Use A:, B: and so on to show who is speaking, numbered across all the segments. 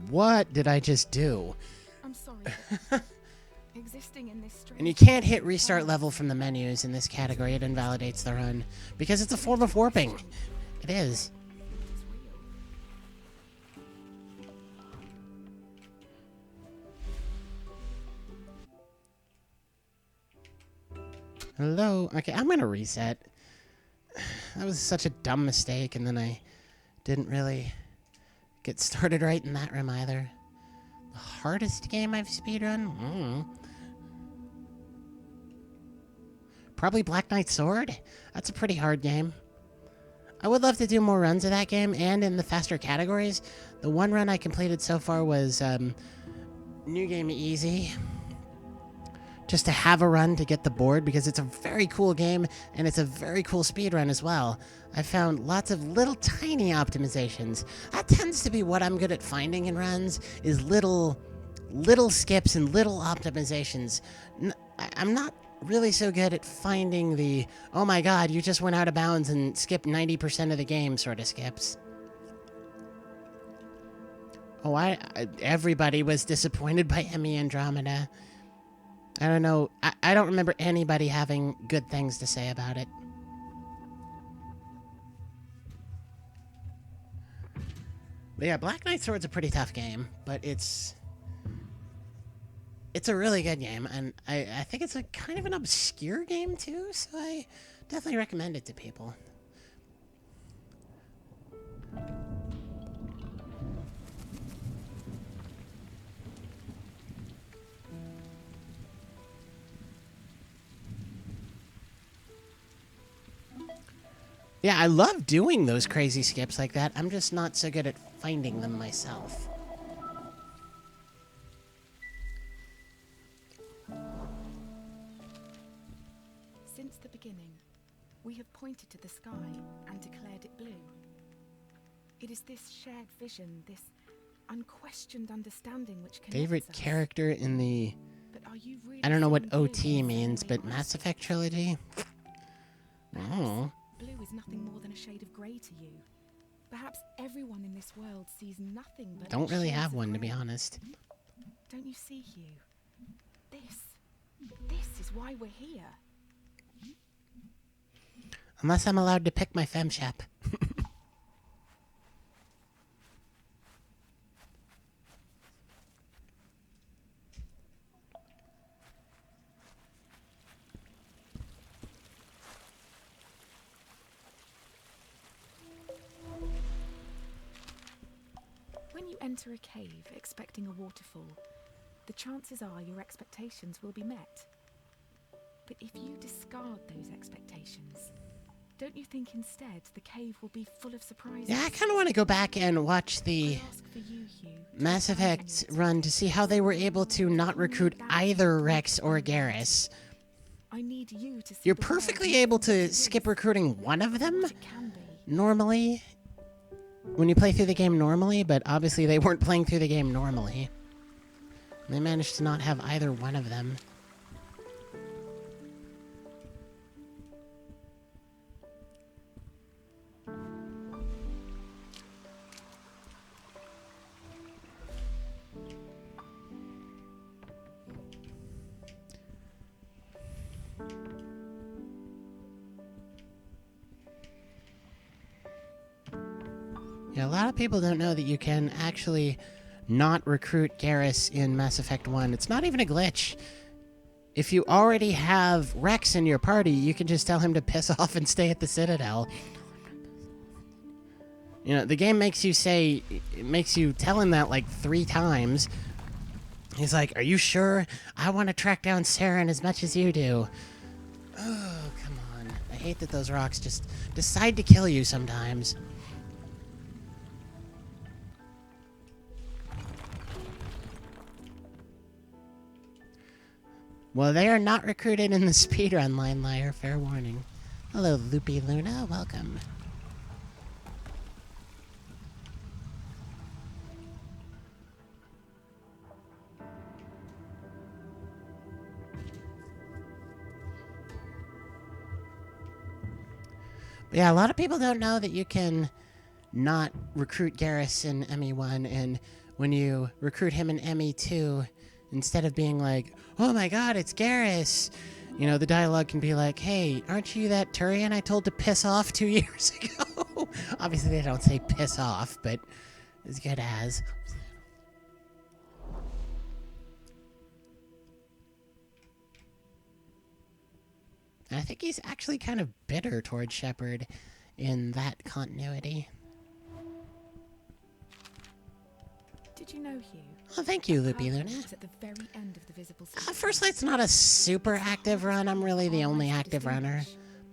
A: What did I just do?
B: I'm sorry. Existing in this strange...
A: And you can't hit restart level from the menus in this category. It invalidates the run. Because it's a form of warping. It is. Hello? Okay, I'm gonna reset. That was such a dumb mistake, and then I didn't really get started right in that room either. The hardest game I've speedrun? Probably Black Knight Sword? That's a pretty hard game. I would love to do more runs of that game, and in the faster categories. The one run I completed so far was New Game Easy. Just to have a run to get the board, because it's a very cool game, and it's a very cool speedrun as well. I found lots of little tiny optimizations. That tends to be what I'm good at finding in runs, is little skips and little optimizations. I'm not really so good at finding the, oh my god, you just went out of bounds and skipped 90% of the game sort of skips. Oh, everybody was disappointed by Emmy Andromeda. I don't know. I don't remember anybody having good things to say about it. But yeah, Black Knight Sword's a pretty tough game, but it's a really good game, and I think it's a kind of an obscure game too, so I definitely recommend it to people. Yeah, I love doing those crazy skips like that. I'm just not so good at finding them myself.
B: Since the beginning, we have pointed to the sky and declared it blue. It is this shared vision, this unquestioned understanding which connects
A: Favorite
B: us.
A: character in the...
B: But are you really
A: I don't know what
B: seeing blue
A: OT
B: in the
A: means,
B: same way
A: but
B: I
A: Mass
B: see
A: Effect
B: it?
A: trilogy? Oh.
B: Blue is nothing more than a shade of grey to you. Perhaps everyone in this world sees nothing but
A: Don't really
B: shades
A: have
B: of
A: one, to be
B: grey.
A: honest.
B: Don't you see, Hugh? This is why we're here.
A: Unless I'm allowed to pick my femshep.
B: When you enter a cave expecting a waterfall, the chances are your expectations will be met. But if you discard those expectations, don't you think instead the cave will be full of surprises?
A: Yeah, I kind of want to go back and watch the
B: I ask for you, Hugh, to
A: Mass
B: abandon
A: Effect
B: your
A: run to see how they were able to not recruit either Rex or Garrus.
B: I need you to see
A: You're
B: the world
A: perfectly
B: not
A: able
B: for what
A: to
B: it
A: skip
B: is,
A: recruiting one of them
B: what it can be.
A: normally when you play through the game normally, but obviously they weren't playing through the game normally. They managed to not have either one of them. Yeah, a lot of people don't know that you can actually not recruit Garrus in Mass Effect 1. It's not even a glitch. If you already have Rex in your party, you can just tell him to piss off and stay at the Citadel. You know, the game makes you tell him that like 3 times. He's like, "Are you sure? I want to track down Saren as much as you do." Oh, come on. I hate that those rocks just decide to kill you sometimes. Well, they are not recruited in the speedrun line, liar. Fair warning. Hello, Loopy Luna. Welcome. But yeah, a lot of people don't know that you can not recruit Garrus in ME1, and when you recruit him in ME2, instead of being like, oh my god, it's Garrus, you know, the dialogue can be like, hey, aren't you that Turian I told to piss off 2 years ago? Obviously they don't say piss off, but as good as. And I think he's actually kind of bitter towards Shepard in that continuity.
B: Did you know, Hugh?
A: Well, thank you, Loopy Luna.
B: Is at the very end of the visible system.
A: First Light's not a super active run. I'm really the only active runner.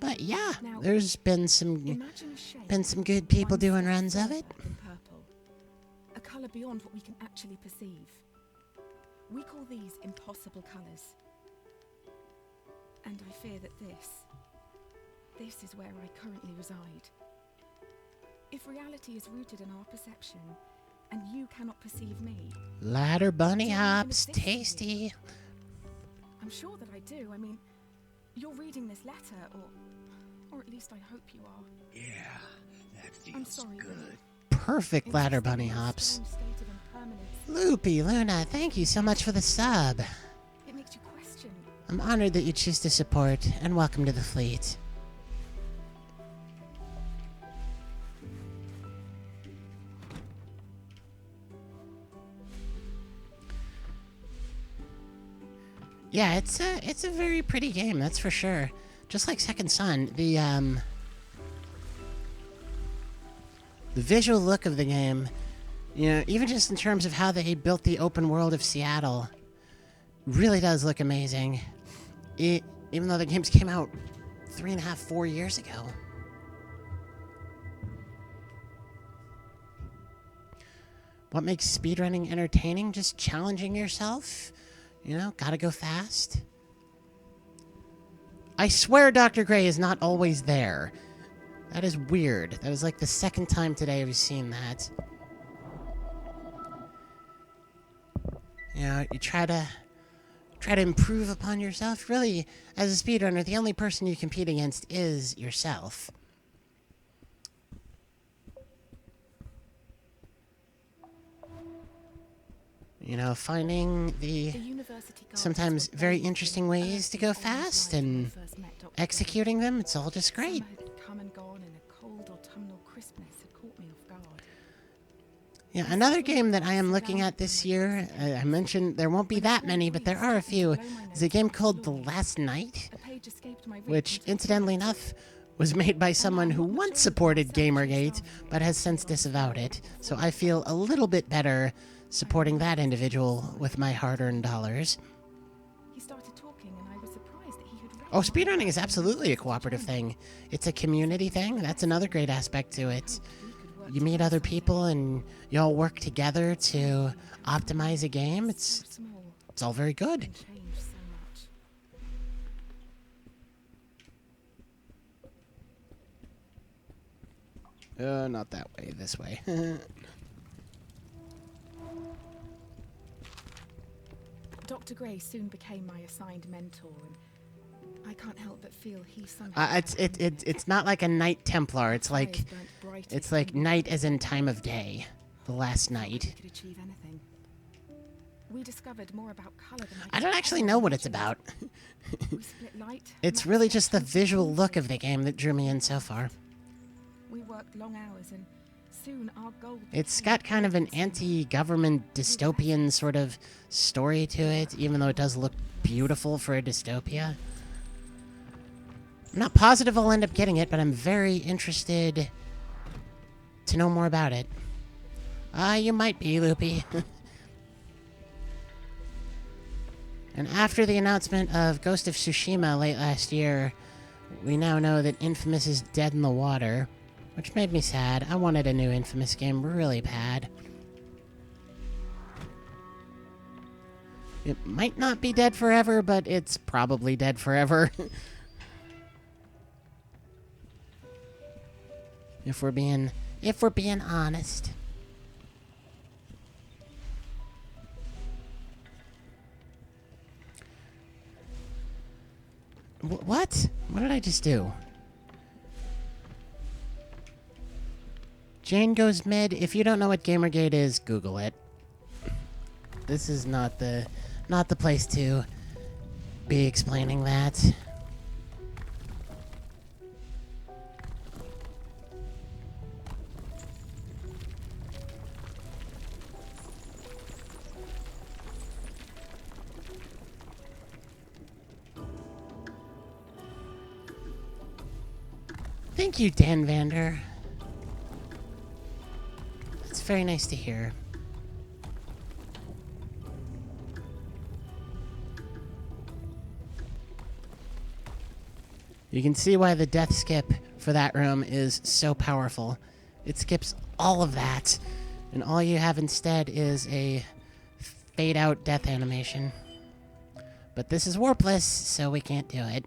A: But yeah, there's been some good people doing runs of it.
B: Purple, a color beyond what we can actually perceive. We call these impossible colors. And I fear that this is where I currently reside. If reality is rooted in our perception, and you cannot perceive me...
A: Ladder bunny hops, tasty.
B: I'm sure that I do. I mean, you're reading this letter, or at least I hope you are.
C: Yeah, that feels
B: I'm sorry,
C: good.
A: Perfect ladder bunny hops. Loopy Luna, thank you so much for the sub.
B: It makes you question.
A: I'm honored that you choose to support, and welcome to the fleet. Yeah, it's a very pretty game, that's for sure. Just like Second Son, the visual look of the game, you know, even just in terms of how they built the open world of Seattle, really does look amazing. Even though the games came out 3.5, 4 years ago. What makes speedrunning entertaining? Just challenging yourself. You know, gotta go fast. I swear Dr. Gray is not always there. That is weird. That was like the second time today I've seen that. You know, you try to improve upon yourself. Really, as a speedrunner, the only person you compete against is yourself. You know, finding the sometimes very interesting ways to go fast and executing them, it's all just great. Yeah, another game that I am looking at this year, I mentioned there won't be that many, but there are a few, is a game called The Last Night, which, incidentally enough, was made by someone who once supported Gamergate, but has since disavowed it, so I feel a little bit better supporting that individual with my hard-earned dollars.
B: He started talking, and I was surprised that he had read.
A: Oh, speedrunning is absolutely a cooperative thing. It's a community thing. That's another great aspect to it. You meet other people, and you all work together to optimize a game. It's all very good. Not that way. This way.
B: Dr. Gray soon became my assigned mentor, and I can't help but feel he somehow...
A: It's not like a Knight Templar. It's like night as in time of day. The last night.
B: Could achieve anything. We discovered more about color than
A: I don't actually know what it's about.
B: We split light.
A: It's really just the visual look of the game that drew me in so far.
B: We worked long hours, and soon our goal...
A: It's got kind of an anti-government dystopian sort of story to it, even though it does look beautiful for a dystopia. I'm not positive I'll end up getting it, but I'm very interested to know more about it. You might be, Loopy. And after the announcement of Ghost of Tsushima late last year, we now know that Infamous is dead in the water, which made me sad. I wanted a new Infamous game really bad. It might not be dead forever, but it's probably dead forever. If we're being honest. What? What did I just do? Jane goes mid. If you don't know what Gamergate is, Google it. This is not the place to be explaining that. Thank you, Dan Vander. That's very nice to hear. You can see why the death skip for that room is so powerful. It skips all of that, and all you have instead is a fade-out death animation. But this is warpless, so we can't do it.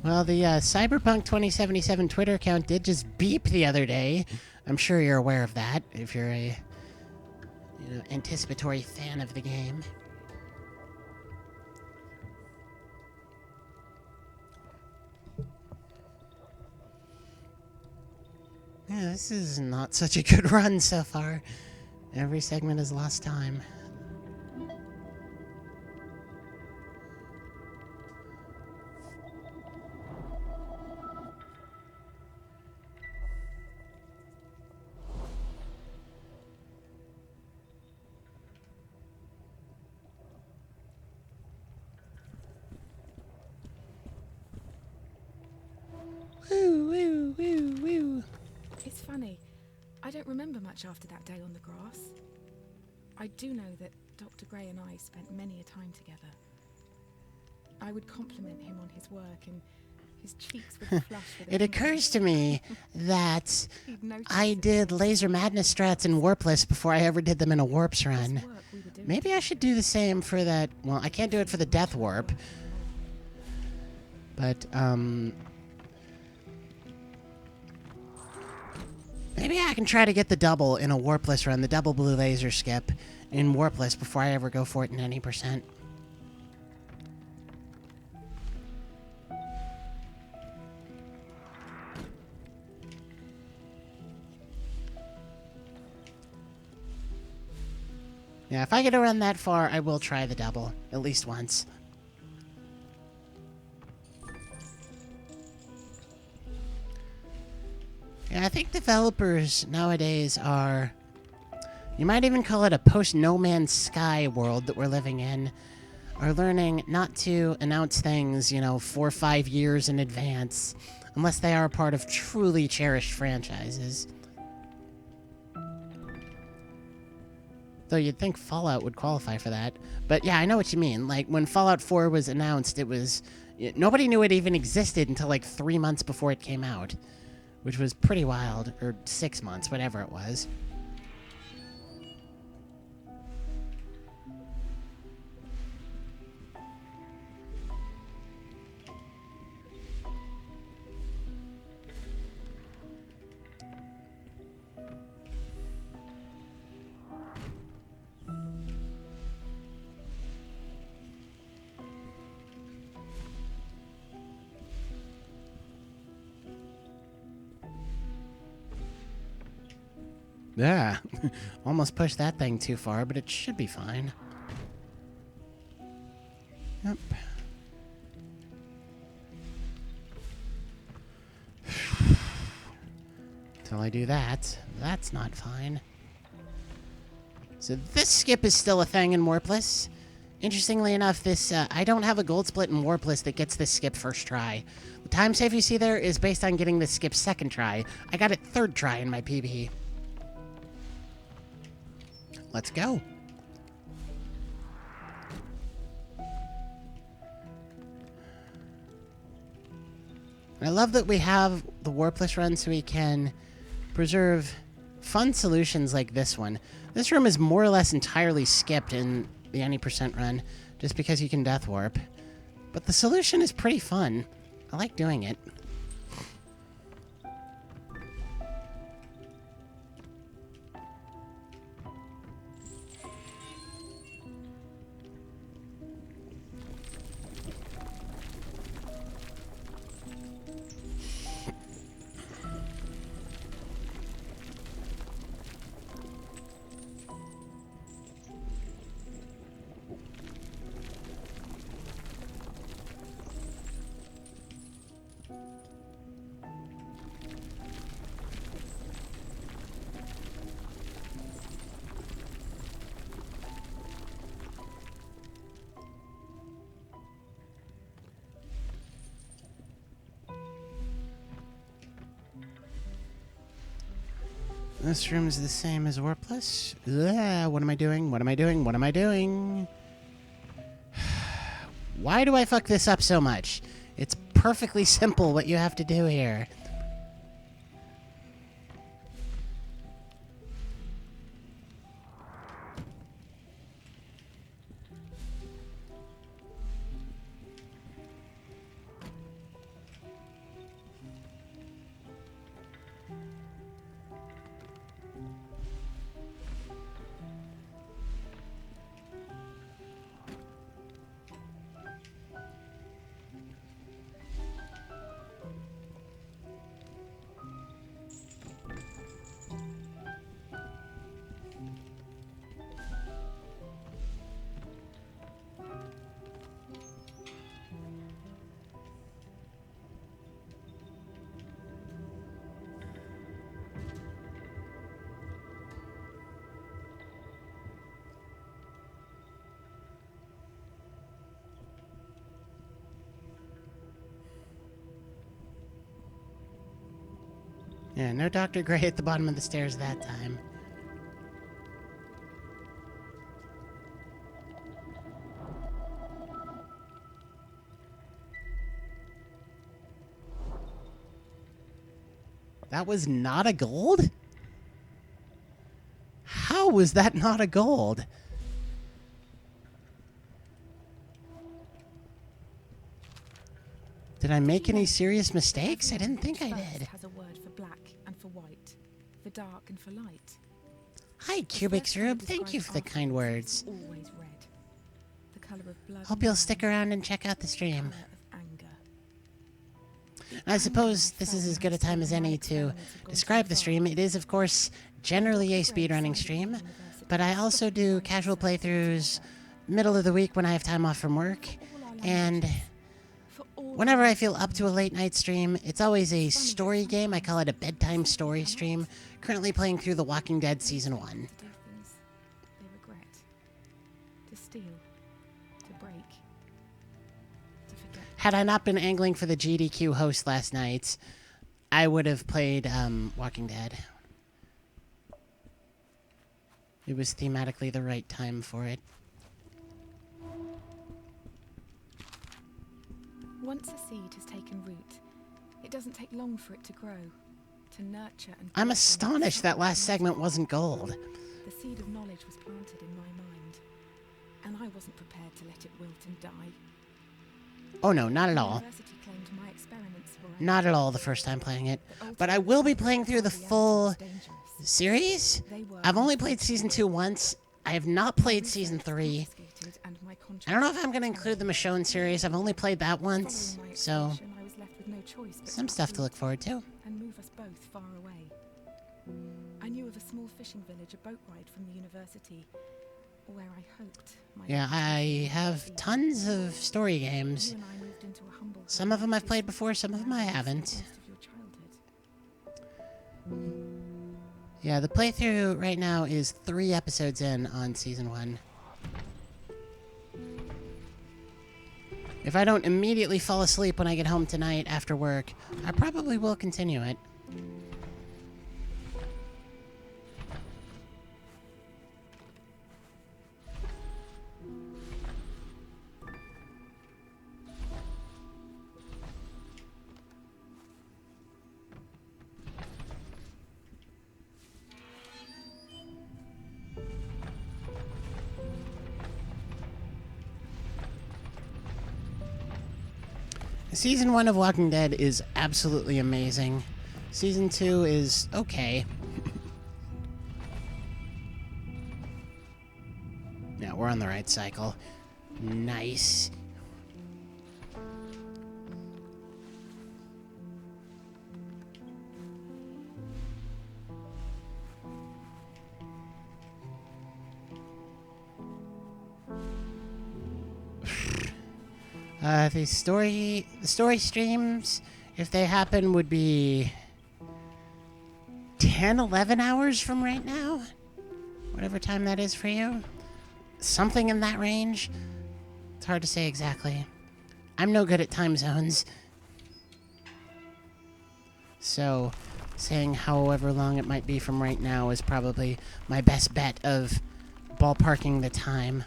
A: Well, the Cyberpunk 2077 Twitter account did just beep the other day. I'm sure you're aware of that if you're a anticipatory fan of the game. Yeah, this is not such a good run so far. Every segment is lost time. Woo, woo, woo, woo.
B: It's funny. I don't remember much after that day on the grass. I do know that Dr. Gray and I spent many a time together. I would compliment him on his work, and his cheeks would flush with
A: It occurs to me that
B: He'd notice
A: I did Laser Madness strats in Warpless before I ever did them in a Warps run.
B: this work we were doing.
A: Maybe I should do the same for that. Well, I can't do it for the Death Warp. But, maybe I can try to get the double in a Warpless run, the double blue laser skip in Warpless before I ever go for it in any percent. Yeah, if I get to run that far, I will try the double, at least once. Yeah, I think developers nowadays are... You might even call it a post-No Man's Sky world that we're living in. Are learning not to announce things, 4 or 5 years in advance, unless they are a part of truly cherished franchises. Though you'd think Fallout would qualify for that. But yeah, I know what you mean. Like, when Fallout 4 was announced, it was... Nobody knew it even existed until like 3 months before it came out. Which was pretty wild. Or 6 months, whatever it was. Yeah, almost pushed that thing too far, but it should be fine. Yep. Till I do that, that's not fine. So this skip is still a thing in Warpless. Interestingly enough, this I don't have a gold split in Warpless that gets this skip first try. The time save you see there is based on getting this skip second try. I got it third try in my PB. Let's go. I love that we have the Warpless run so we can preserve fun solutions like this one. This room is more or less entirely skipped in the any percent run just because you can death warp. But the solution is pretty fun. I like doing it. This room's the same as warpless. Ugh, what am I doing? What am I doing? What am I doing? Why do I fuck this up so much? It's perfectly simple what you have to do here. Yeah, no Dr. Gray at the bottom of the stairs that time. That was not a gold? How was that not a gold? Did I make any serious mistakes? I didn't think I did.
B: Has a word for black and for white, for dark and for light.
A: Hi, Cubics Rube. Thank you for the kind words.
B: Always red. The color of blood.
A: Hope you'll stick around and check out the
B: The
A: stream.
B: color of anger.
A: I suppose this is as good a time as any to describe the stream. It is, of course, generally a speedrunning stream, but I also do casual playthroughs middle of the week when I have time off from work, and whenever I feel up to a late night stream, it's always a story game. I call it a bedtime story stream. Currently playing through The Walking Dead Season 1.
B: To do things they regret. To steal. To break. To forget.
A: Had I not been angling for the GDQ host last night, I would have played Walking Dead. It was thematically the right time for it.
B: Once a seed has taken root, it doesn't take long for it to grow, to nurture and...
A: I'm
B: blossom.
A: astonished that last segment wasn't gold.
B: The seed of knowledge was planted in my mind, and I wasn't prepared to let it wilt and die.
A: Oh no, not at all.
B: University claimed my experiments were...
A: Not at all the first time playing it. But I will be playing through the full series. I've only played Season 2 once. I have not played Season 3. I don't know if I'm going to include the Michonne series. I've only played that once, so some stuff to look forward to.
B: And move us both far away. I knew of a small fishing village a boat ride from the university, where I hoped my...
A: Yeah, I have tons of story games.
B: You and I moved into a humble
A: Some of them I've played before, some of them I haven't.
B: most of your childhood.
A: Yeah, the playthrough right now is 3 episodes in on Season 1. If I don't immediately fall asleep when I get home tonight after work, I probably will continue it. Season 1 of Walking Dead is absolutely amazing. Season 2 is okay. Yeah, we're on the right cycle. Nice. The story streams, if they happen, would be 10, 11 hours from right now? Whatever time that is for you. Something in that range. It's hard to say exactly. I'm no good at time zones. So, saying however long it might be from right now is probably my best bet of ballparking the time.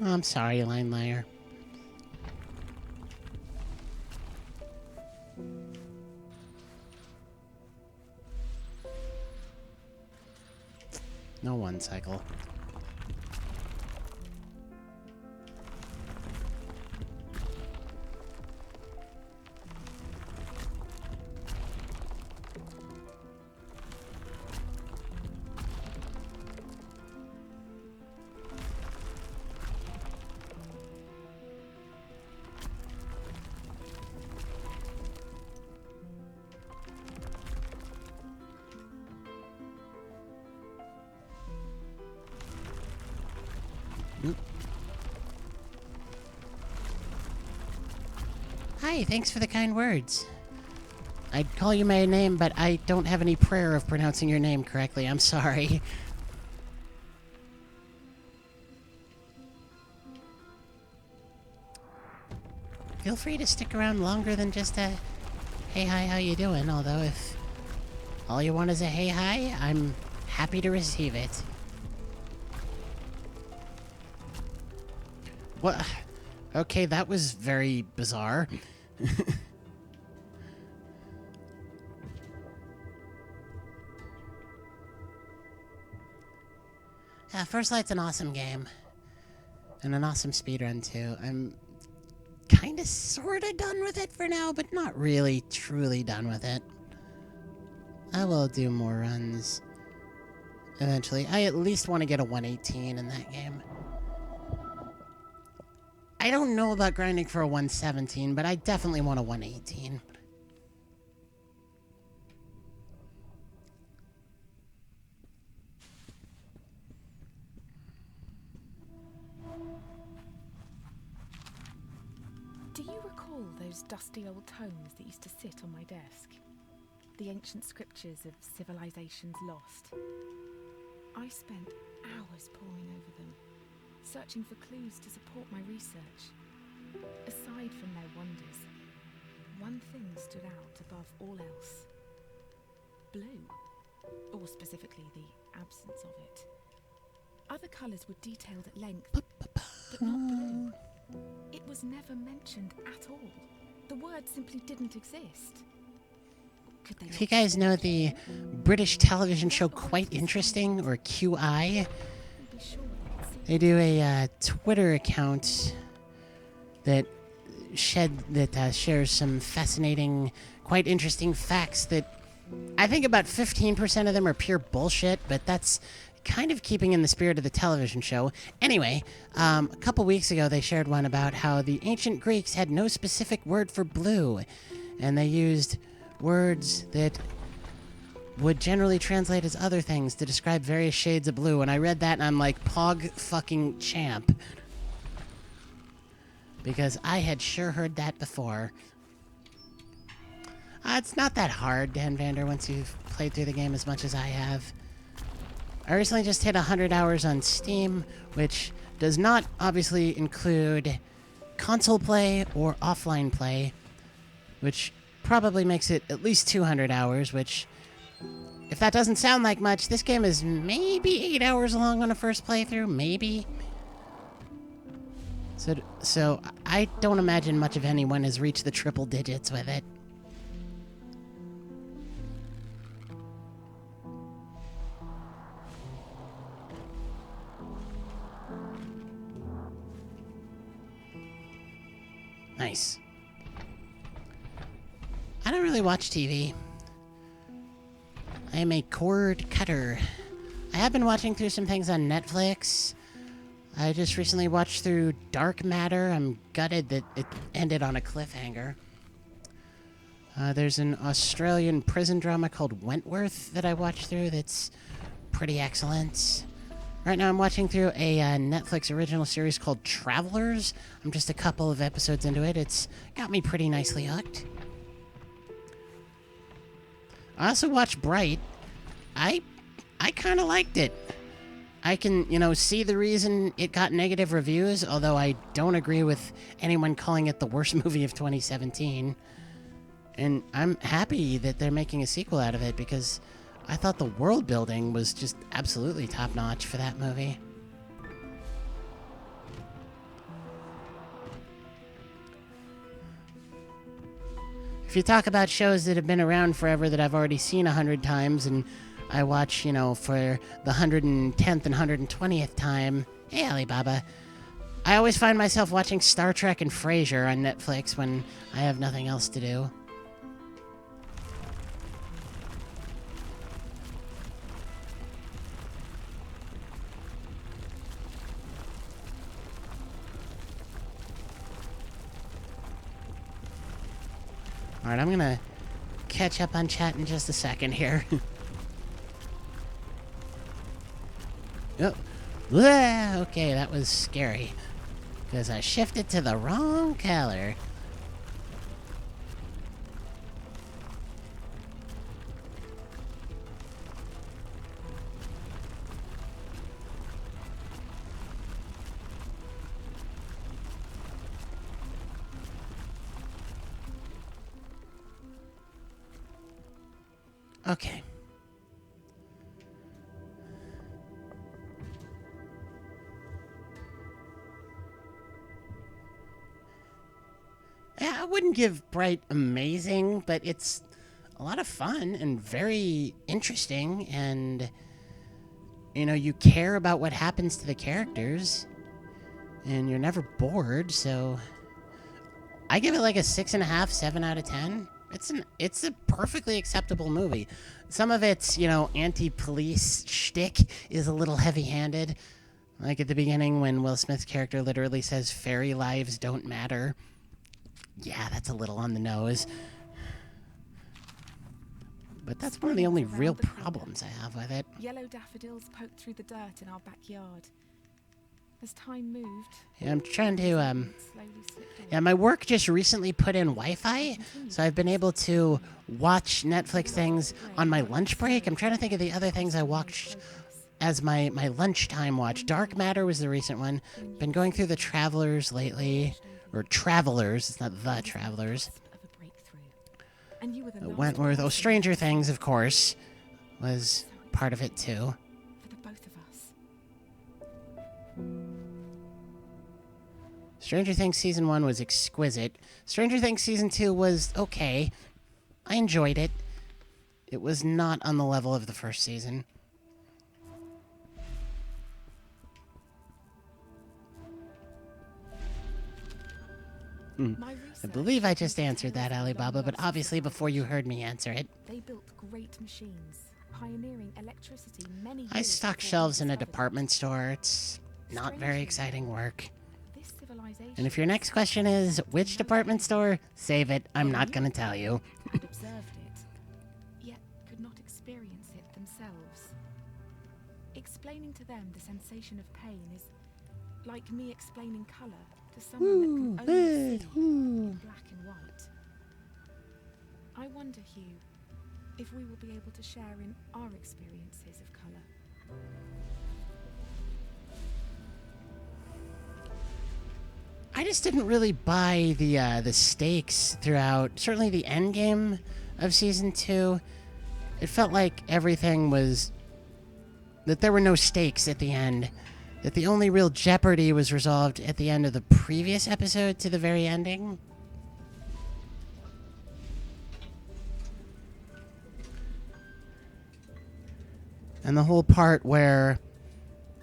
A: Oh, I'm sorry, Line Liar. No one cycle. Hi, thanks for the kind words. I'd call you my name, but I don't have any prayer of pronouncing your name correctly. I'm sorry. Feel free to stick around longer than just a hey, hi, how you doing? Although if all you want is a hey, hi, I'm happy to receive it. What? Okay, that was very bizarre. First Light's an awesome game. And an awesome speedrun, too. I'm kinda sorta done with it for now, but not really truly done with it. I will do more runs eventually. I at least want to get a 118 in that game. I don't know about grinding for a 117, but I definitely want a 118.
B: Do you recall those dusty old tomes that used to sit on my desk? The ancient scriptures of civilizations lost. I spent hours poring over them, searching for clues to support my research. Aside from their wonders, one thing stood out above all else. Blue, or specifically the absence of it. Other colours were detailed at length, but not blue. It was never mentioned at all. The word simply didn't exist. Could they
A: If you guys know the British television show Quite Interesting, or QI, they do a Twitter account that shares some fascinating, quite interesting facts that I think about 15% of them are pure bullshit, but that's kind of keeping in the spirit of the television show. Anyway, a couple weeks ago they shared one about how the ancient Greeks had no specific word for blue, and they used words that would generally translate as other things to describe various shades of blue. And I read that and I'm like, pog fucking champ. Because I had sure heard that before. It's not that hard, Dan Vander, once you've played through the game as much as I have. I recently just hit 100 hours on Steam, which does not obviously include console play or offline play, which probably makes it at least 200 hours, which, if that doesn't sound like much, this game is maybe 8 hours long on a first playthrough, maybe. So I don't imagine much of anyone has reached the triple digits with it. Nice. I don't really watch TV. I am a cord cutter. I have been watching through some things on Netflix. I just recently watched through Dark Matter. I'm gutted that it ended on a cliffhanger. There's an Australian prison drama called Wentworth that I watched through that's pretty excellent. Right now I'm watching through a Netflix original series called Travelers. I'm just a couple of episodes into it. It's got me pretty nicely hooked. I also watched Bright. I kind of liked it. I can, see the reason it got negative reviews, although I don't agree with anyone calling it the worst movie of 2017. And I'm happy that they're making a sequel out of it because I thought the world building was just absolutely top-notch for that movie. If you talk about shows that have been around forever that I've already seen 100 times and I watch, for the 110th and 120th time, hey Alibaba, I always find myself watching Star Trek and Frasier on Netflix when I have nothing else to do. Alright, I'm gonna catch up on chat in just a second here. Oh. Okay, that was scary. Because I shifted to the wrong color. Okay. Yeah, I wouldn't give Bright amazing, but it's a lot of fun and very interesting, and you care about what happens to the characters, and you're never bored, so I give it like a 6.5, 7 out of 10. It's a perfectly acceptable movie. Some of its, anti-police shtick is a little heavy-handed. Like at the beginning when Will Smith's character literally says fairy lives don't matter. Yeah, that's a little on the nose. But that's one of the only real problems I have with it.
B: Yellow daffodils poked through the dirt in our backyard. As time moved,
A: Yeah, I'm trying to,
B: slowly slipped away.
A: Yeah, my work just recently put in Wi-Fi, so I've been able to watch Netflix things on my lunch break. I'm trying to think of the other things I watched as my lunchtime watch. Dark Matter was the recent one. Been going through the Travelers lately. Or Travelers, it's not The Travelers. Wentworth. Oh, Stranger Things, of course, was part of it too.
B: For the both of us.
A: Stranger Things Season 1 was exquisite. Stranger Things Season 2 was okay. I enjoyed it. It was not on the level of the first season. I believe I just answered that, Alibaba, but obviously before you heard me answer it.
B: They built great machines, pioneering electricity many years
A: I stock
B: before
A: shelves
B: we
A: in a
B: discovered
A: department store. It's not very exciting work.
B: this civilization.
A: And if your next question is, which department store? Save it. I'm not gonna tell you.
B: had observed it, yet could not experience it themselves. Explaining to them the sensation of pain is like me explaining colour to someone that can only see in black and white. I wonder, Hugh, if we will be able to share in our experiences of colour.
A: I just didn't really buy the stakes throughout. Certainly the end game of season 2. It felt like everything was that there were no stakes at the end. That the only real jeopardy was resolved at the end of the previous episode to the very ending. And the whole part where,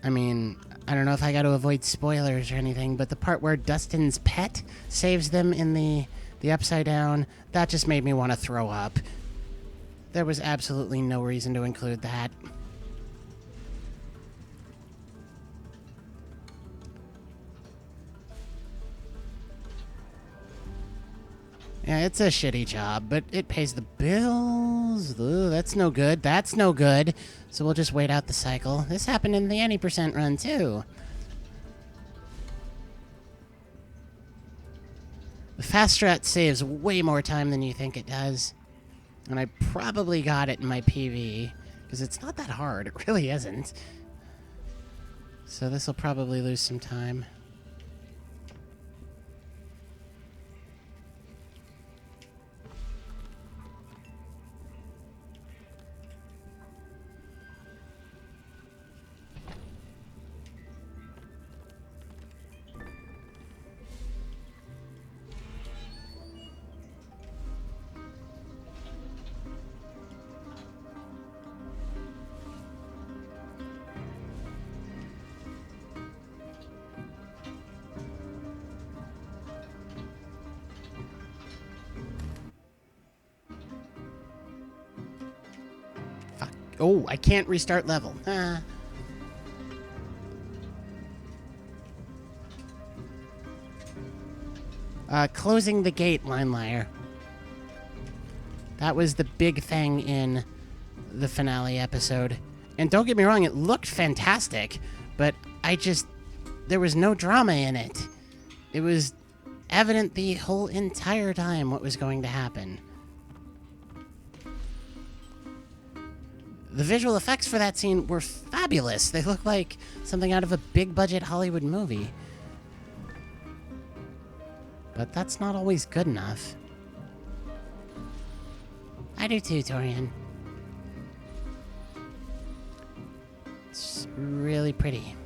A: I mean, I don't know if I got to avoid spoilers or anything, but the part where Dustin's pet saves them in the Upside Down, that just made me want to throw up. There was absolutely no reason to include that. Yeah, it's a shitty job, but it pays the bills. Ooh, that's no good. That's no good. So we'll just wait out the cycle. This happened in the any percent run, too. The fast strat saves way more time than you think it does. And I probably got it in my PV, because it's not that hard. It really isn't. So this will probably lose some time. Oh, I can't restart level. Closing the gate, Line Liar. That was the big thing in the finale episode. And don't get me wrong, it looked fantastic, but there was no drama in it. It was evident the whole entire time what was going to happen. The visual effects for that scene were fabulous. They looked like something out of a big-budget Hollywood movie. But that's not always good enough. I do too, Torian. It's really pretty.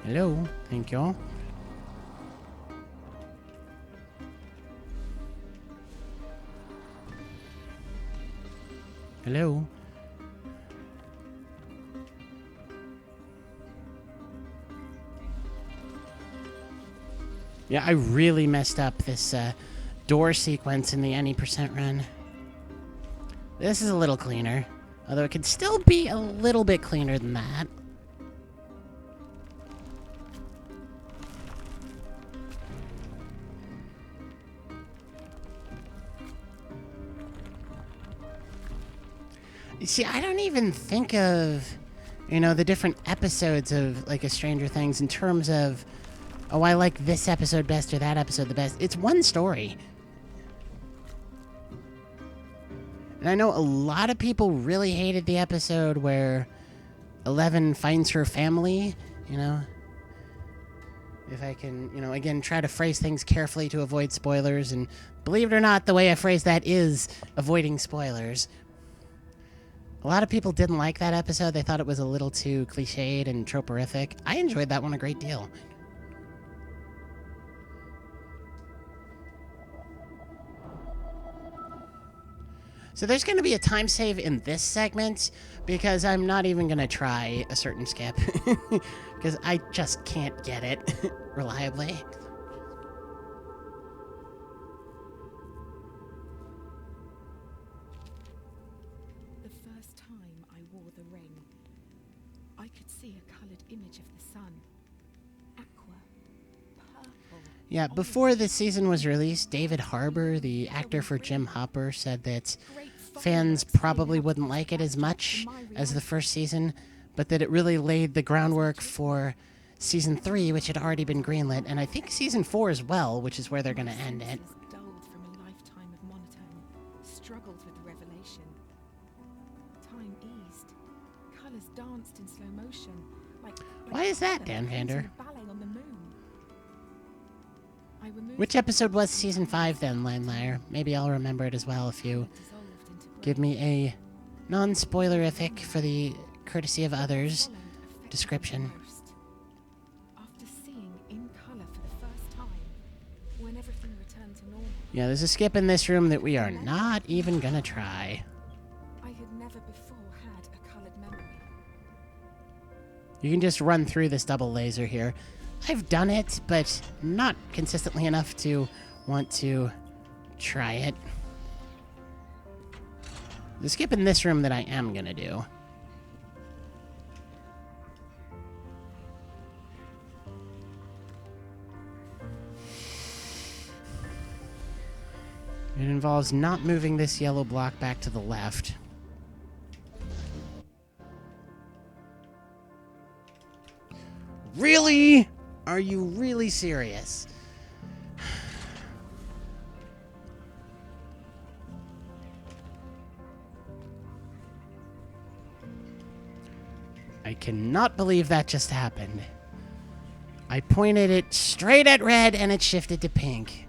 A: Hello, thank you. Hello. Yeah, I really messed up this door sequence in the any percent run. This is a little cleaner, although it could still be a little bit cleaner than that. You see, I don't even think of, the different episodes of, like, a Stranger Things in terms of, oh, I like this episode best or that episode the best. It's one story. And I know a lot of people really hated the episode where Eleven finds her family, If I can, again, try to phrase things carefully to avoid spoilers. And believe it or not, the way I phrase that is avoiding spoilers. A lot of people didn't like that episode. They thought it was a little too cliched and troporific. I enjoyed that one a great deal. So there's going to be a time save in this segment because I'm not even going to try a certain skip because I just can't get it reliably.
B: The first time I wore the ring, I could see a coloured image of the sun. Aqua, purple.
A: Yeah, before this season was released, David Harbour, the actor for Jim Hopper, said that fans probably wouldn't like it as much as the first season, but that it really laid the groundwork for season 3, which had already been greenlit, and I think season 4 as well, which is where they're going to end it.
B: Dulled from a lifetime of monotone, struggled with the revelation. colours danced in slow motion, like
A: Why is that,
B: colour
A: Dan
B: painting
A: Vander?
B: a ballet on the moon. I removed
A: Which episode was season 5 then, Landlier? Maybe I'll remember it as well if you
B: dissolved into
A: give
B: grey.
A: me a non-spoilerific, for the courtesy of others,
B: Followed affected
A: description.
B: me most. After seeing in colour for the first time, when everything returned to normal,
A: Yeah, there's a skip in this room that we are not even gonna try.
B: I had never before had a coloured memory.
A: You can just run through this double laser here. I've done it, but not consistently enough to want to try it. The skip in this room that I am gonna do. It involves not moving this yellow block back to the left. Really? Are you really serious? I cannot believe that just happened. I pointed it straight at red and it shifted to pink.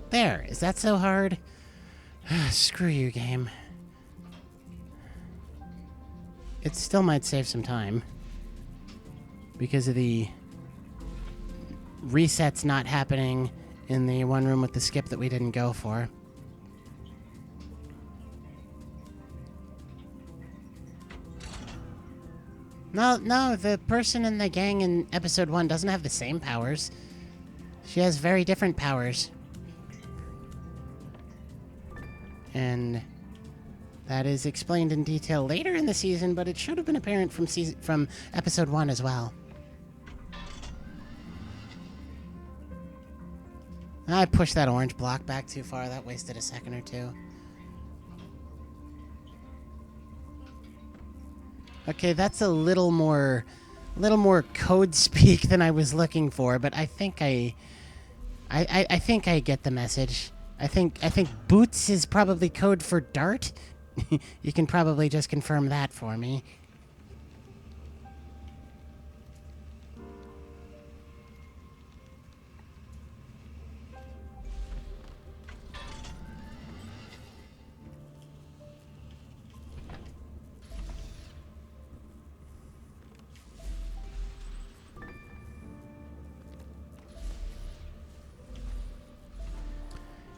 A: There, is that so hard? Screw you, game. It still might save some time because of the resets not happening in the one room with the skip that we didn't go for. No, the person in the gang in episode 1 doesn't have the same powers. She has very different powers. And that is explained in detail later in the season, but it should have been apparent from episode 1 as well. I pushed that orange block back too far. That wasted a second or two. Okay, that's a little more code speak than I was looking for, but I think I think I get the message. I think boots is probably code for dart. You can probably just confirm that for me.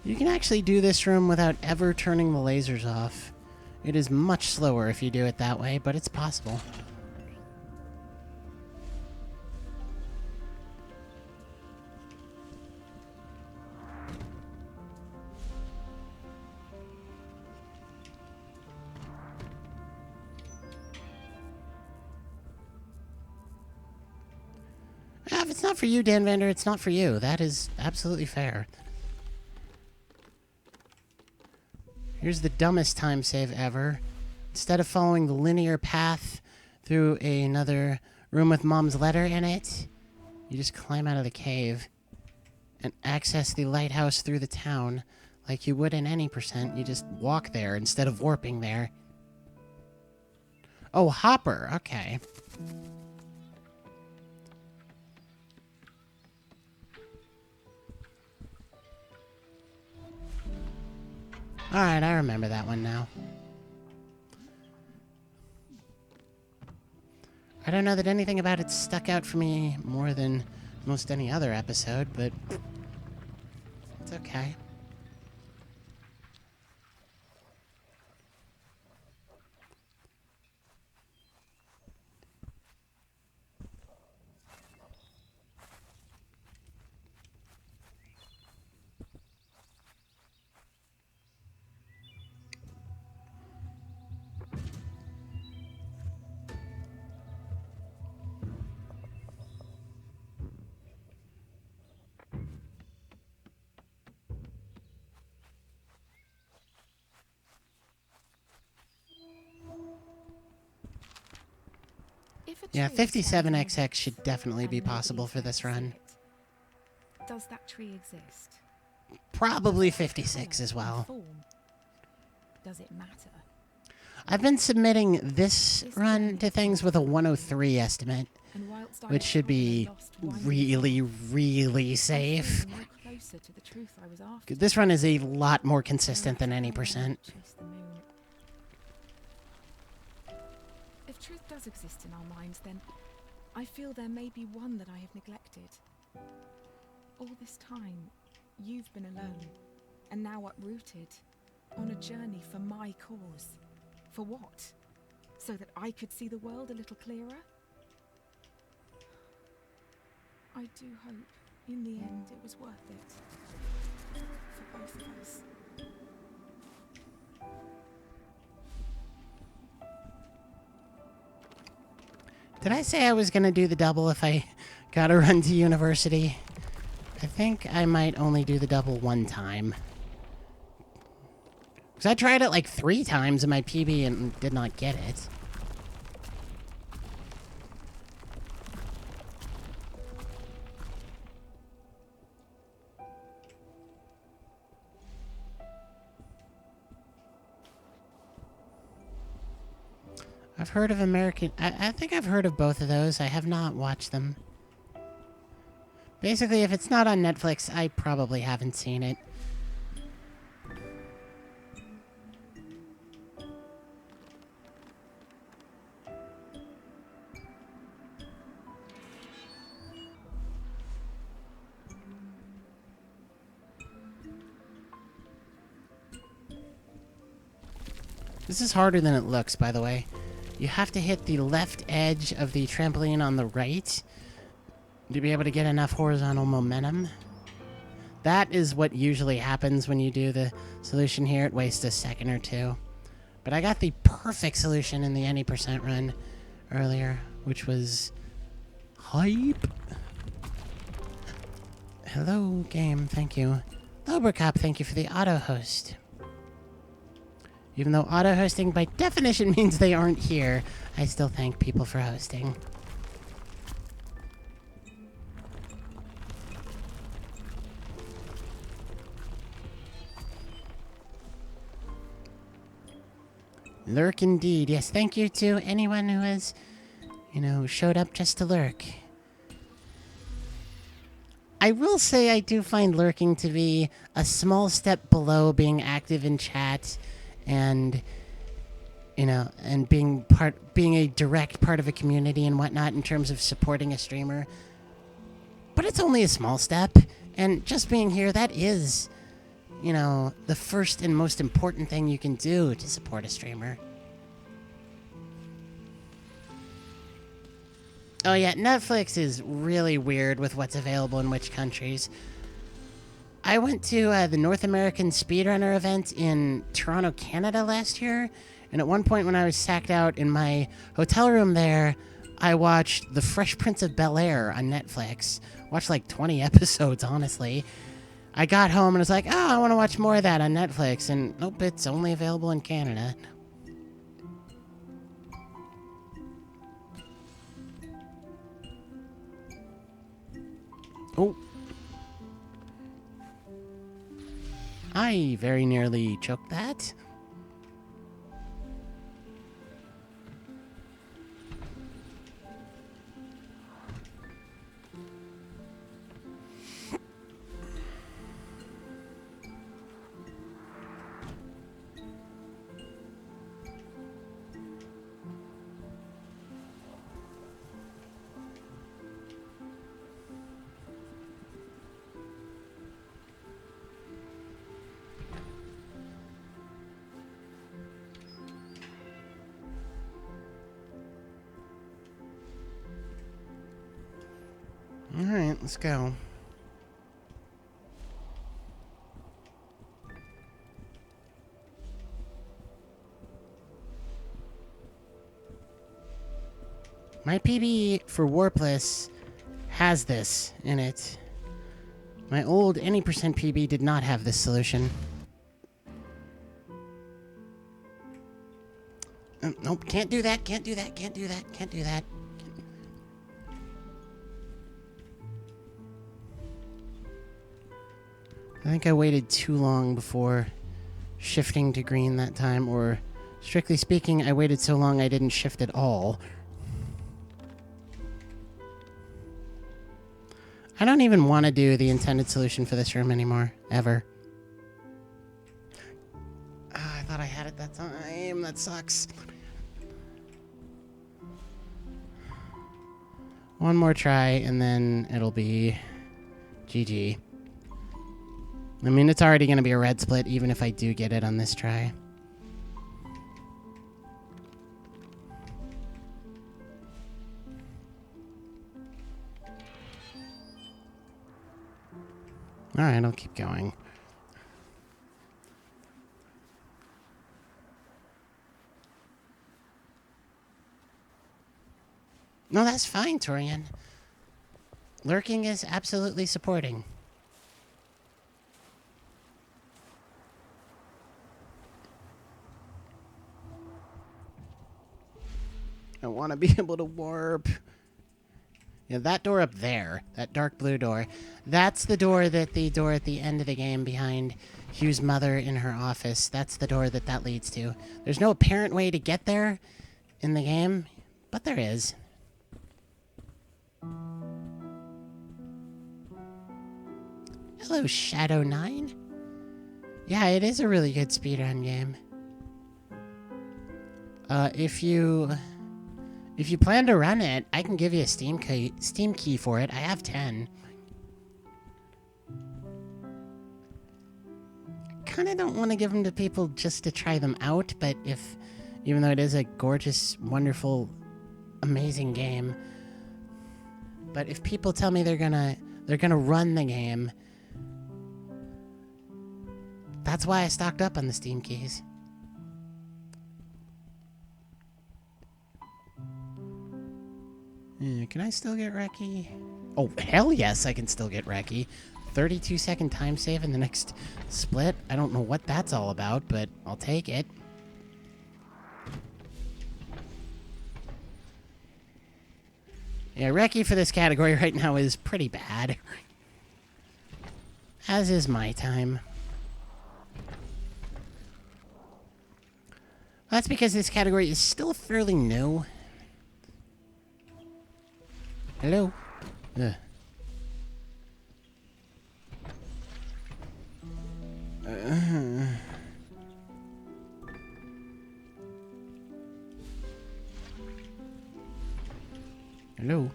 A: You can actually do this room without ever turning the lasers off. It is much slower if you do it that way, but it's possible. If it's not for you, Dan Vander, it's not for you. That is absolutely fair. Here's the dumbest time save ever. Instead of following the linear path through another room with Mom's letter in it, you just climb out of the cave and access the lighthouse through the town like you would in any percent. You just walk there instead of warping there. Oh, Hopper. Okay. Alright, I remember that one now. I don't know that anything about it stuck out for me more than most any other episode, but it's okay.
B: If a
A: Yeah,
B: tree stands on a
A: 57XX
B: ridge
A: should definitely be
B: and nobody
A: possible
B: is
A: for
B: there
A: this
B: to see
A: run.
B: it, does that tree exist?
A: probably 56 as well.
B: Form. Does it matter?
A: I've been submitting this run to things with a 103 estimate,
B: And whilst I
A: which should be really, really safe.
B: no closer to the truth I was after.
A: This run is a lot more consistent than any percent.
B: Chase the moon. If truth does exist in our minds, then I feel there may be one that I have neglected. All this time, you've been alone, and now uprooted, on a journey for my cause. For what? So that I could see the world a little clearer? I do hope, in the end, it was worth it. For both of us.
A: Did I say I was going to do the double if I got to run to university? I think I might only do the double one time. Because I tried it like 3 times in my PB and did not get it. I've heard of American... I think I've heard of both of those. I have not watched them. Basically, if it's not on Netflix, I probably haven't seen it. This is harder than it looks, by the way. You have to hit the left edge of the trampoline on the right to be able to get enough horizontal momentum. That is what usually happens when you do the solution here. It wastes a second or two. But I got the perfect solution in the any percent run earlier, which was hype. Hello, game. Thank you. Lobercop, thank you for the auto-host. Even though auto-hosting by definition means they aren't here, I still thank people for hosting. Lurk indeed. Yes, thank you to anyone who has, showed up just to lurk. I will say I do find lurking to be a small step below being active in chat and being a direct part of a community and whatnot in terms of supporting a streamer. But it's only a small step, and just being here, that is, the first and most important thing you can do to support a streamer. Oh yeah, Netflix is really weird with what's available in which countries. I went to the North American Speedrunner event in Toronto, Canada last year, and at one point when I was sacked out in my hotel room there, I watched The Fresh Prince of Bel-Air on Netflix. Watched like 20 episodes, honestly. I got home and was like, oh, I want to watch more of that on Netflix, and nope, it's only available in Canada. Oh. I very nearly choked that. Alright, let's go. My PB for warpless has this in it. My old any percent PB did not have this solution. Nope, can't do that, can't do that, can't do that, can't do that. I think I waited too long before shifting to green that time, or strictly speaking, I waited so long I didn't shift at all. I don't even want to do the intended solution for this room anymore, ever. I thought I had it that time. That sucks. One more try, and then it'll be GG. I mean, it's already going to be a red split, even if I do get it on this try. Alright, I'll keep going. No, that's fine, Torian. Lurking is absolutely supporting. I want to be able to warp. Yeah, that door up there, that dark blue door, that's the door at the end of the game behind Hugh's mother in her office. That's the door that leads to. There's no apparent way to get there in the game, but there is. Hello, Shadow 9. Yeah, it is a really good speedrun game. If you plan to run it, I can give you a Steam key for it. I have 10. Kind of don't want to give them to people just to try them out, but even though it is a gorgeous, wonderful, amazing game, but if people tell me they're gonna run the game, that's why I stocked up on the Steam keys. Can I still get Reki? Oh, hell yes, I can still get Reki. 32-second time save in the next split. I don't know what that's all about, but I'll take it. Yeah, Reki for this category right now is pretty bad. As is my time. That's because this category is still fairly new. Hello? Ugh. Hello?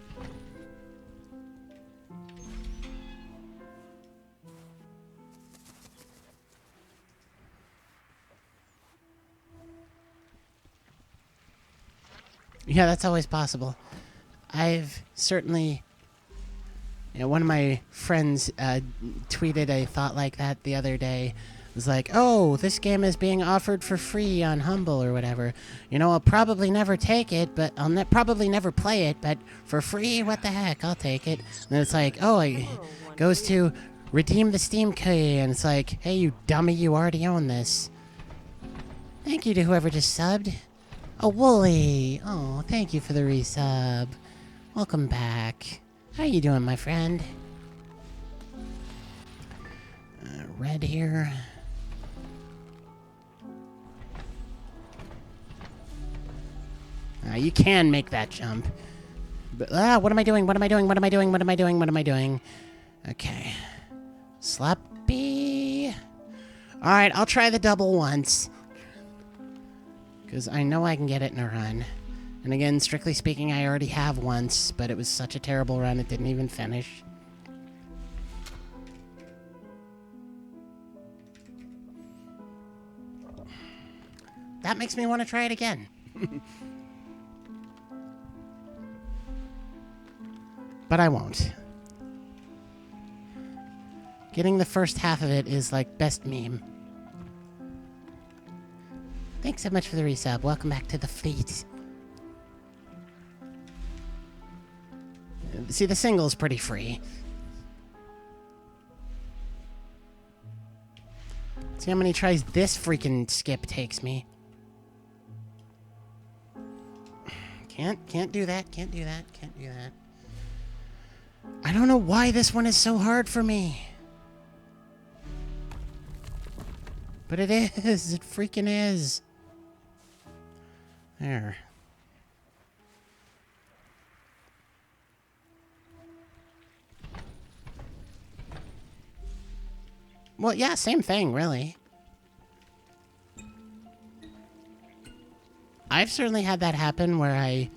A: Yeah, that's always possible. I've certainly... You know, one of my friends tweeted a thought like that the other day. It was like, oh, this game is being offered for free on Humble or whatever. You know, I'll probably never take it, but I'll probably never play it, but for free, what the heck, I'll take it. And then it's like, oh, it goes to redeem the Steam key, and it's like, hey, you dummy, you already own this. Thank you to whoever just subbed. Oh, Wooly. Oh, thank you for the resub. Welcome back. How you doing, my friend? Red here. You can make that jump. But, what am I doing? What am I doing? What am I doing? What am I doing? What am I doing? Okay. Slappy. Alright, I'll try the double once. Because I know I can get it in a run. And again, strictly speaking, I already have once, but it was such a terrible run, it didn't even finish. That makes me want to try it again. But I won't. Getting the first half of it is like best meme. Thanks so much for the resub. Welcome back to the fleet. See, the single's pretty free. See how many tries this freaking skip takes me. Can't do that, can't do that, can't do that. I don't know why this one is so hard for me. But it is. It freaking is. There. Well, yeah, same thing, really. I've certainly had that happen where I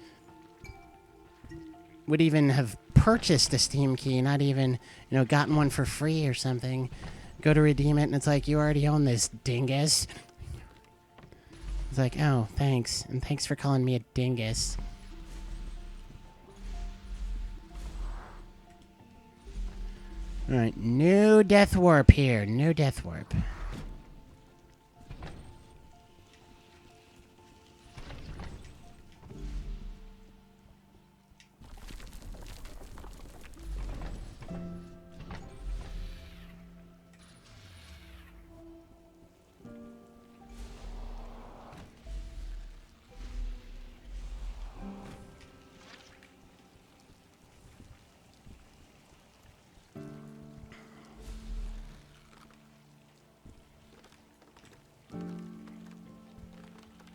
A: would even have purchased a Steam key, not even, gotten one for free or something. Go to redeem it, and it's like, you already own this, dingus. It's like, oh, thanks. And thanks for calling me a dingus. Alright, new death warp here. New death warp.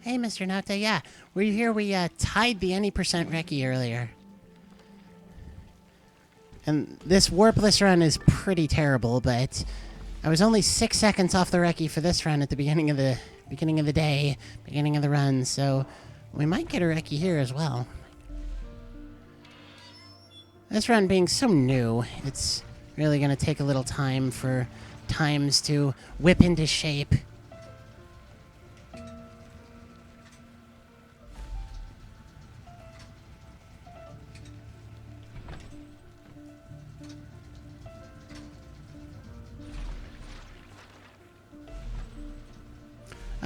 A: Hey, Mr. Nocta, yeah. Were you here? We tied the any percent recce earlier. And this warpless run is pretty terrible, but I was only 6 seconds off the recce for this run at the beginning of the day, beginning of the run, so we might get a recce here as well. This run being so new, it's really going to take a little time for times to whip into shape.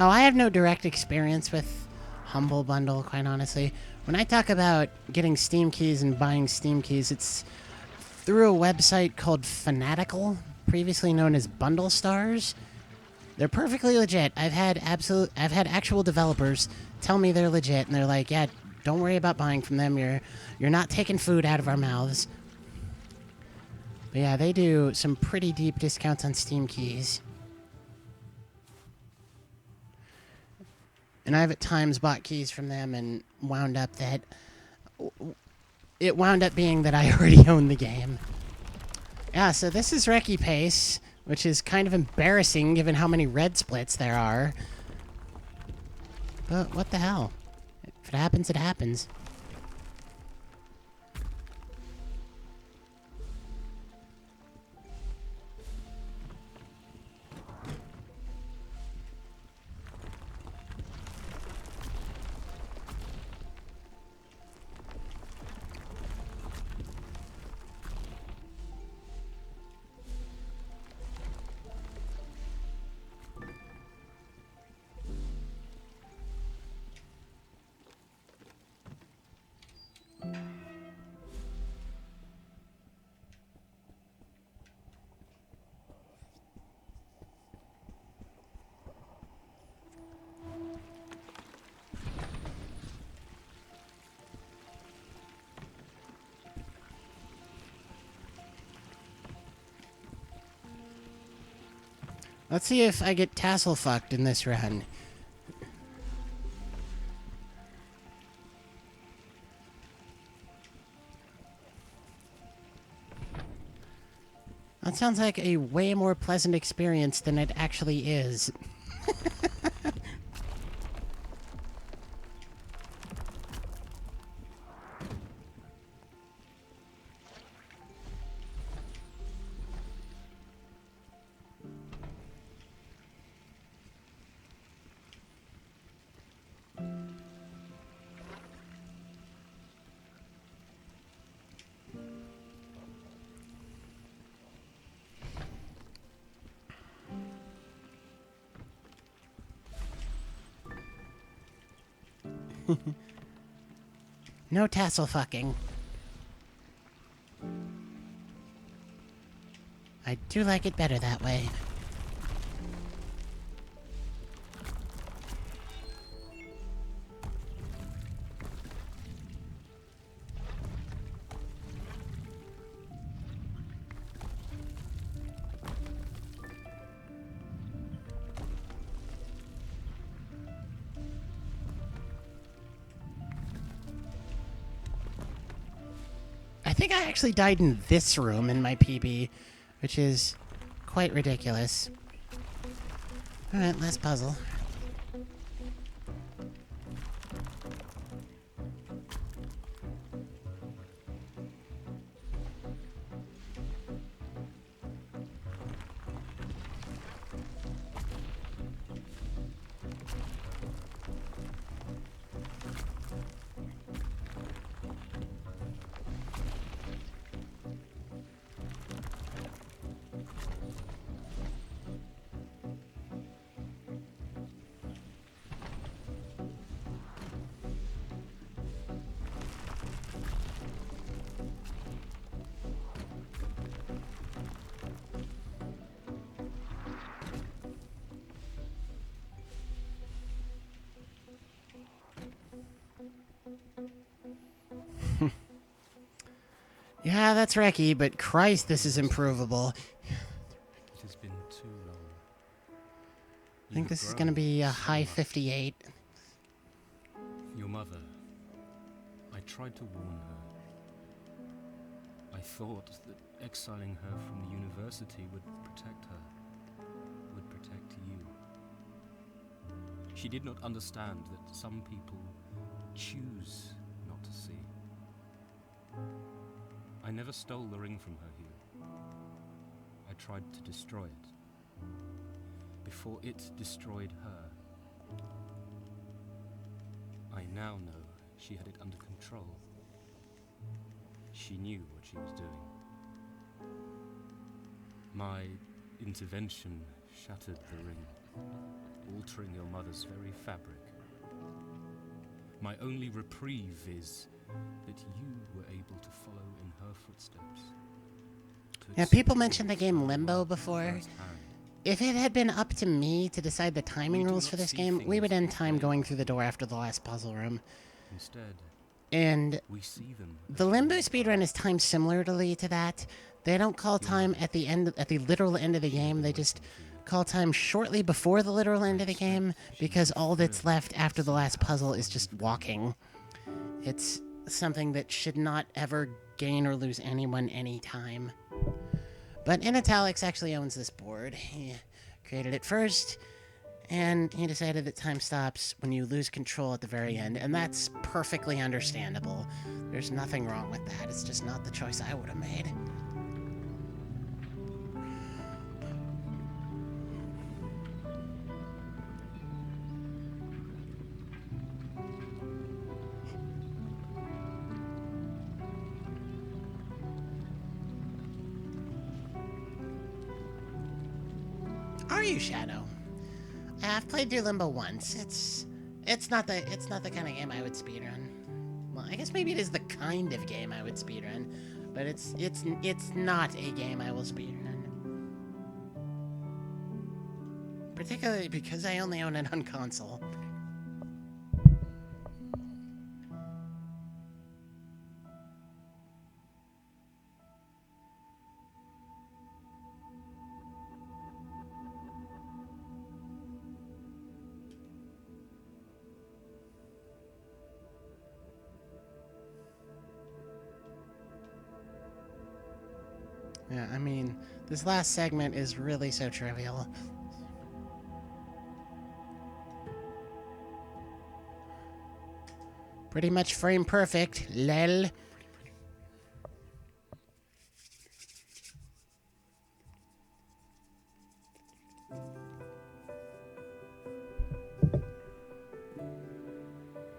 A: Oh, I have no direct experience with Humble Bundle, quite honestly. When I talk about getting Steam keys and buying Steam keys, it's through a website called Fanatical, previously known as Bundle Stars. They're perfectly legit. I've had actual developers tell me they're legit, and they're like, yeah, don't worry about buying from them. You're not taking food out of our mouths. But yeah, they do some pretty deep discounts on Steam keys. And I've at times bought keys from them and wound up being that I already own the game. Yeah, so this is recce pace, which is kind of embarrassing given how many red splits there are. But what the hell? If it happens, it happens. Let's see if I get tassel fucked in this run. That sounds like a way more pleasant experience than it actually is. No tassel fucking. I do like it better that way. think I actually died in this room in my PB, which is quite ridiculous. Alright, last puzzle. Yeah, that's wrecky, but Christ, this is improvable.
D: It has been too long.
A: I think this is going to be a high 58.
D: Your mother. I tried to warn her. I thought that exiling her from the university would protect her. Would protect you. She did not understand that some people choose not to see. I never stole the ring from her, Hugh. I tried to destroy it. Before it destroyed her. I now know she had it under control. She knew what she was doing. My intervention shattered the ring, altering your mother's very fabric. My only reprieve is that you were able to follow in her footsteps.
A: Yeah, people mentioned the game Limbo before. If it had been up to me to decide the timing rules for this game, we would end time going through the door after the last puzzle room.
D: Instead,
A: And
D: we see them.
A: the Limbo speedrun is timed similarly to that. They don't call time at the end, at the literal end of the game. They just call time shortly before the literal end of the game, because all that's left after the last puzzle is just walking. It's something that should not ever gain or lose anyone any time. But In Italics actually owns this board. He created it first, and he decided that time stops when you lose control at the very end, and that's perfectly understandable. There's nothing wrong with that. It's just not the choice I would have made. Are you, Shadow? I've played through Limbo once. It's not the kind of game I would speedrun. Well, I guess maybe it is the kind of game I would speedrun, but it's not a game I will speedrun. Particularly because I only own it on console. Yeah, I mean, this last segment is really so trivial. Pretty much frame perfect, lol.